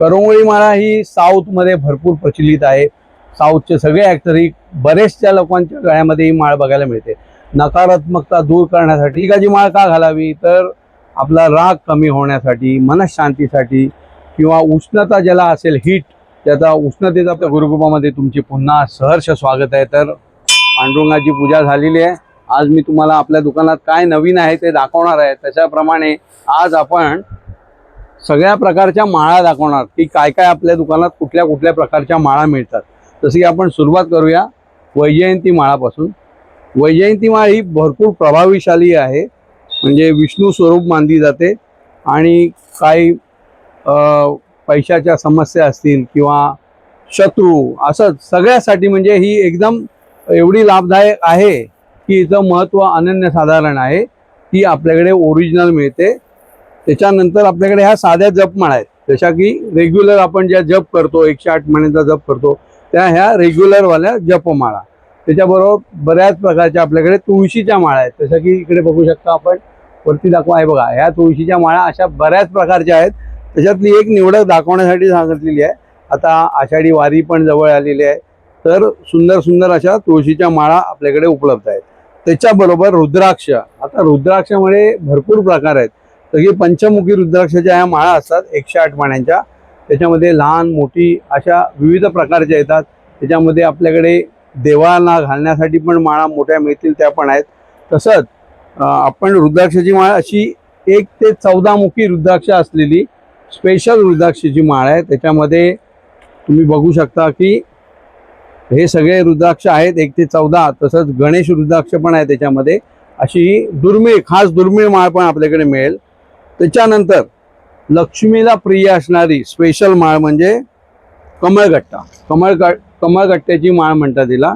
करंगोळी माळा ही साऊथमध्ये भरपूर प्रचलित आहे। साऊथचे सगळे ॲक्टर ही बरेचशा लोकांच्या गळ्यामध्ये ही माळ बघायला मिळते। नकारात्मकता दूर करण्यासाठी एकाची माळ का घालावी, तर आपला राग कमी होण्यासाठी, मनशांतीसाठी, किंवा उष्णता ज्याला असेल, हीट, त्याचा उष्णतेचा गुरुकृपामध्ये तुमची पुन्हा सहर्ष स्वागत आहे। तर पांडुरंगाची पूजा झालेली आहे। आज मी तुम्हाला आपल्या दुकानात काय नवीन आहे ते दाखवणार आहे। त्याच्याप्रमाणे आज आपण सगळ्या प्रकारच्या माळा दाखवणार की काय काय आपल्या दुकानात कुठल्या कुठल्या प्रकारच्या माळा मिळतात। जसे की आपण सुरुवात करूया वैजयंती माळापासून। वैजयंती माळ ही भरपूर प्रभावशाली आहे, म्हणजे विष्णू स्वरूप मानली जाते आणि काही पैशाच्या समस्या असतील किंवा शत्रू, असं सगळ्यासाठी म्हणजे ही एकदम एवढी लाभदायक आहे की हिचं महत्त्व अनन्यसाधारण आहे। ती आपल्याकडे ओरिजिनल मिळते। त्याच्यानंतर आपल्याकडे ह्या साध्या जपमाळा आहेत, जशा की रेग्युलर आपण ज्या जप करतो, 108 महिन्याचा जप करतो, त्या ह्या रेग्युलरवाल्या जपमाळा। त्याच्याबरोबर बऱ्याच प्रकारच्या आपल्याकडे तुळशीच्या माळा आहेत, जसं की इकडे बघू शकता आपण, वरती दाखवा आहे बघा, ह्या तुळशीच्या माळा अशा बऱ्याच प्रकारच्या आहेत। त्याच्यातली एक निवडक दाखवण्यासाठी सांगितलेली आहे। आता आषाढी वारी पण जवळ आलेली आहे, तर सुंदर सुंदर अशा तुळशीच्या माळा आपल्याकडे उपलब्ध आहेत। त्याच्याबरोबर रुद्राक्ष, आता रुद्राक्षामध्ये भरपूर प्रकार आहेत। तर पंचमुखी रुद्राक्षाच्या ह्या माळा असतात 108 माळ्यांच्या। त्याच्यामध्ये लहान मोठी अशा विविध प्रकारच्या येतात। त्याच्यामध्ये आपल्याकडे देवाला घालण्यासाठी पण माळा मोठ्या मिळतील, त्या पण आहेत। तसंच आपण रुद्राक्षाची माळ अशी 1 ते 14 मुखी रुद्राक्ष असलेली स्पेशल रुद्राक्षाची माळ आहे। त्याच्यामध्ये तुम्ही बघू शकता की हे सगळे रुद्राक्ष आहेत 1 ते 14। तसंच गणेश रुद्राक्ष पण आहे त्याच्यामध्ये। अशी दुर्मिळ, खास दुर्मिळ माळ पण आपल्याकडे मिळेल। त्याच्यानंतर लक्ष्मीला प्रिय असणारी स्पेशल माळ म्हणजे कमळगट्टा। कमळगट्ट्याची माळ म्हणतात तिला।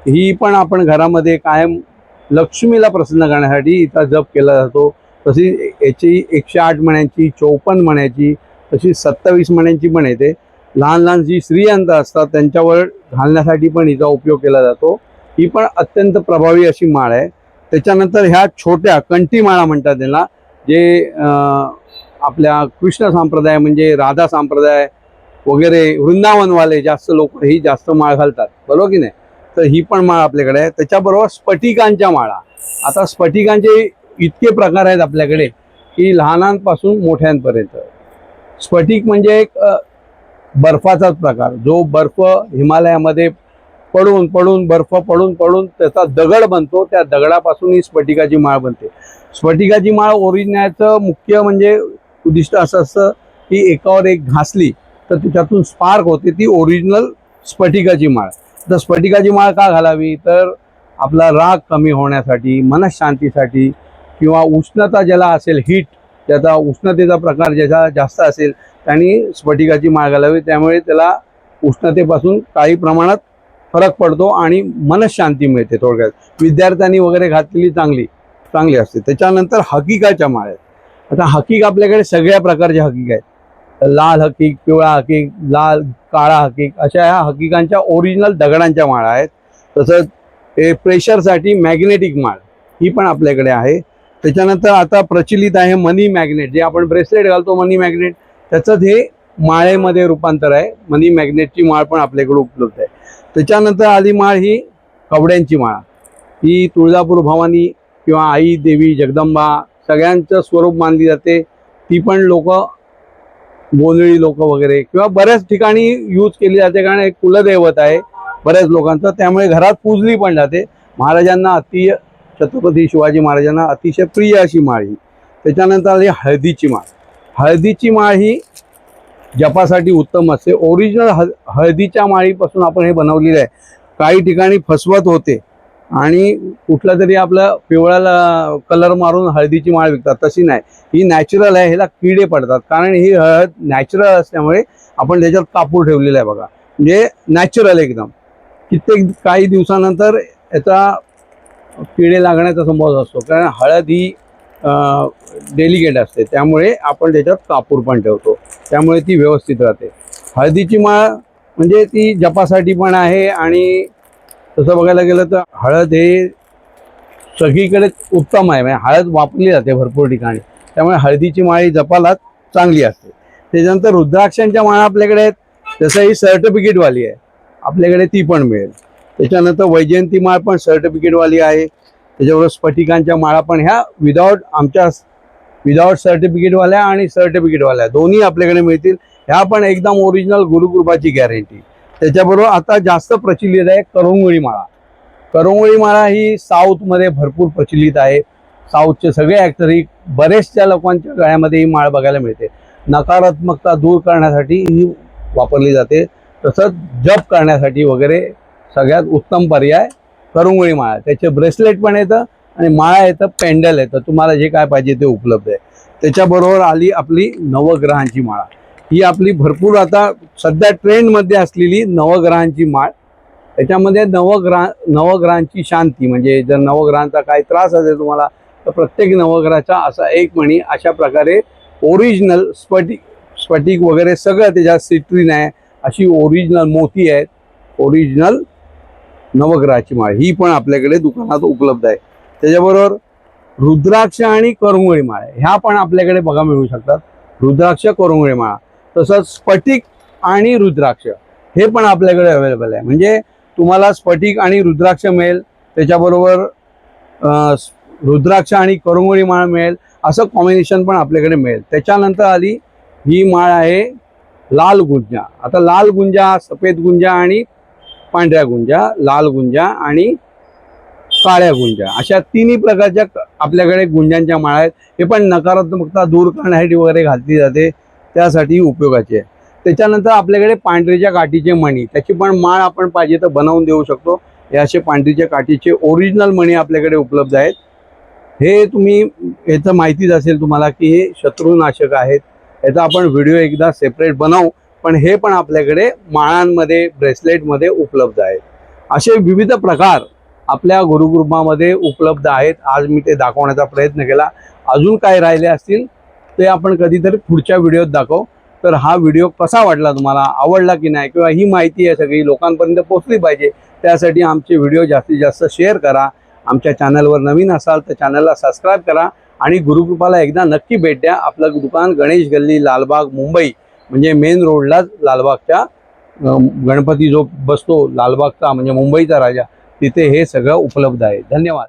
ही पण आपण घरामध्ये कायम लक्ष्मीला प्रसन्न करण्यासाठी हिचा जप केला जातो। तशी याची 108 मण्यांची, 54 मण्याची, तशी 27 मण्यांची पण येते। लहान लहान जी श्रीयंत असतात त्यांच्यावर घालण्यासाठी पण हिचा उपयोग केला जातो। ही पण अत्यंत प्रभावी अशी माळ आहे। त्याच्यानंतर ह्या छोट्या कंठी माळा म्हणतात त्याला, जे आपल्या कृष्ण संप्रदाय म्हणजे राधा संप्रदाय वगैरे वृंदावनवाले जास्त लोक ही जास्त माळ घालतात, बरोबर की नाही। तर ही पण माळ आपल्याकडे आहे। त्याच्याबरोबर स्फटिकांच्या माळा। आता स्फटिकांचे इतके प्रकार आहेत आपल्याकडे की लहानांपासून मोठ्यांपर्यंत। स्फटिक म्हणजे एक बर्फाचाच प्रकार, जो बर्फ हिमालयामध्ये पडून पडून, बर्फ पडून पडून त्याचा दगड बनतो, त्या दगडापासून ही स्फटिकाची माळ बनते। स्फटिकाची माळ ओरिजिनलचं मुख्य म्हणजे उद्दिष्ट असं असतं की एकावर एक घासली तर त्याच्यातून स्पार्क होते, ती ओरिजिनल स्फटिकाची माळ। तर स्फटिकाची माळ का घालावी, तर आपला राग कमी होण्यासाठी, मनशांतीसाठी, किंवा उष्णता ज्याला असेल, हीट, त्याचा उष्णतेचा प्रकार ज्याचा जास्त असेल त्यांनी स्फटिकाची माळ घालावी। त्यामुळे त्याला उष्णतेपासून काही प्रमाणात फरक पडतो आणि मनशांती मिळते। थोडक्यात विद्यार्थ्यांनी वगैरे घातलेली चांगली असते। त्याच्यानंतर हकीकाच्या माळा आहेत। आता हकीक आपल्याकडे सगळ्या प्रकारचे हकीक आहेत, लाल हकीक, पिवळा हकीक, लाल काळा हकीक, अशा ह्या हकीकांच्या ओरिजिनल दगडांच्या माळा आहेत। तसंच हे प्रेशरसाठी मॅग्नेटिक माळ, ही पण आपल्याकडे आहे। त्याच्यानंतर आता प्रचलित आहे मनी मॅग्नेट, जे आपण ब्रेसलेट घालतो मनी मॅग्नेट, त्याचंच हे माळेमध्ये रूपांतर आहे। मनी मॅग्नेटची माळ पण आपल्याकडे उपलब्ध आहे। त्याच्यानंतर आली माळ ही कवड्यांची माळ। ही तुळजापूर भवानी किंवा आई देवी जगदंबा सगळ्यांचं स्वरूप मानली जाते। ती पण लोक, गोंधळी लोक वगैरे किंवा बऱ्याच ठिकाणी यूज केली जाते, कारण एक कुलदैवत आहे बऱ्याच लोकांचं, त्यामुळे घरात पूजली पण जाते। महाराजांना छत्रपती शिवाजी महाराजांना अतिशय प्रिय अशी माळ ही। त्याच्यानंतर आली हळदीची माळ। हळदीची माळ ही जपासाठी उत्तम असते। ओरिजिनल हळदीच्या माळीपासून आपण हे बनवलेलं आहे। काही ठिकाणी फसवत होते आणि कुठला तरी आपला पिवळ्याला कलर मारून हळदीची माळ विकतात, तशी नाही, ही नॅचरल आहे। ह्याला किडे पडतात, कारण ही हळद नॅचरल असल्यामुळे आपण त्याच्यात कापूर ठेवलेला आहे बघा, म्हणजे नॅचरल एकदम। कित्येक काही दिवसानंतर याचा किडे लागण्याचा संभव असतो, कारण हळद ही डेलिकेट असते, त्यामुळे आपण त्याच्यात कापूर पण ठेवतो, त्यामुळे ती व्यवस्थित राहते। हळदीची माळ म्हणजे ती जपासाठी पण आहे, आणि तसं बघायला गेलं तर हळद हे सगळीकडे उत्तम आहे, म्हणजे हळद वापरली जाते भरपूर ठिकाणी, त्यामुळे हळदीची माळ ही जपाला चांगली असते। त्याच्यानंतर रुद्राक्षांच्या माळा आपल्याकडे आहेत, जसं ही सर्टिफिकेटवाली आहे आपल्याकडे, ती पण मिळेल. त्याच्यानंतर वैजयंती माळ पण सर्टिफिकेटवाली आहे. त्याच्याबरोबर स्फटिकांच्या माळा पण ह्या विदाउट सर्टिफिकेटवाल्या आणि सर्टिफिकेटवाल्या दोन्ही आपल्याकडे मिळतील. ह्या पण एकदम ओरिजिनल गुरुकृपाची गॅरंटी. त्याच्याबरोबर आता जास्त प्रचलित आहे करंगोळी माळा. करंगोळी माळा ही साऊथमध्ये भरपूर प्रचलित आहे. साऊथचे सगळे ॲक्टर ही बरेचशा लोकांच्या गळ्यामध्ये ही माळ बघायला मिळते. नकारात्मकता दूर करण्यासाठी ही वापरली जाते. तसंच जप करण्यासाठी वगैरे सगळ्यात उत्तम पर्याय करंगोळी माळा. त्याचे ब्रेसलेट पण येतं आणि माळा येतं, पेंडल येतं, तुम्हाला जे काय पाहिजे ते उपलब्ध आहे. त्याच्याबरोबर आली आपली नवग्रहांची माळा. ही आपली भरपूर आता सध्या ट्रेंडमध्ये असलेली नवग्रहांची माळ. त्याच्यामध्ये नवग्रहांची शांती, म्हणजे जर नवग्रहांचा काही त्रास असेल तुम्हाला तर प्रत्येक नवग्रहाचा असा एक मणी अशा प्रकारे ओरिजिनल स्फटिक वगैरे सगळं त्याच्यात सिट्रीन आहे, अशी ओरिजिनल मोती आहेत. ओरिजिनल नवग्रहाची माळ ही पण आपल्याकडे दुकानात उपलब्ध आहे. त्याच्याबरोबर रुद्राक्ष आणि करंगोळी माळ ह्या पण आपल्याकडे बघा मिळू शकतात. रुद्राक्ष, करंगोळी माळा, तसंच स्फटिक आणि रुद्राक्ष हे पण आपल्याकडे अवेलेबल आहे. म्हणजे तुम्हाला स्फटिक आणि रुद्राक्ष मिळेल, त्याच्याबरोबर रुद्राक्ष आणि करंगोळी माळ मिळेल, असं कॉम्बिनेशन पण आपल्याकडे मिळेल. त्याच्यानंतर आली ही माळ आहे लाल गुंजा. आता लाल गुंजा, सफेद गुंजा आणि पांढऱ्या गुंजा, लाल गुंजा आणि काळ्या गुंजा, अशा तिन्ही प्रकारच्या आपल्याकडे गुंजांच्या माळा आहेत. हे पण नकारात्मकता दूर करण्यासाठी वगैरे घातली जाते, त्यासाठी उपयोगाची आहे. त्याच्यानंतर आपल्याकडे पांढरीच्या काठीचे मणी, त्याची पण माळ आपण पाहिजे तर बनवून देऊ शकतो. हे असे पांढरीच्या काठीचे ओरिजिनल मणी आपल्याकडे उपलब्ध आहेत. हे तुम्ही याचं माहितीच असेल तुम्हाला की हे शत्रुनाशक आहेत. याचा आपण व्हिडिओ एकदा सेपरेट बनवू, पण हे पण आपल्याकडे माळांमध्ये, ब्रेसलेटमध्ये उपलब्ध आहेत. असे विविध प्रकार आपल्या गुरुकृपामध्ये उपलब्ध आहेत. आज मी ते दाखवण्याचा प्रयत्न केला. अजून काय राहिले असतील ते आपण कधीतरी पुढच्या व्हिडिओत दाखवू. तर हा व्हिडिओ कसा वाटला, तुम्हाला आवडला की नाही, किंवा ही माहिती आहे सगळी लोकांपर्यंत पोहोचली पाहिजे, त्यासाठी आमचे व्हिडिओ जास्तीत जास्त शेअर करा. आमच्या चॅनलवर नवीन असाल तर चॅनलला सबस्क्राईब करा आणि गुरुकृपाला एकदा नक्की भेट द्या. आपलं दुकान गणेश गल्ली, लालबाग, मुंबई, म्हणजे मेन रोडला लालबागच्या गणपती जो बसतो लालबागचा, म्हणजे मुंबईचा राजा, तिथे हे सगळं उपलब्ध आहे. धन्यवाद.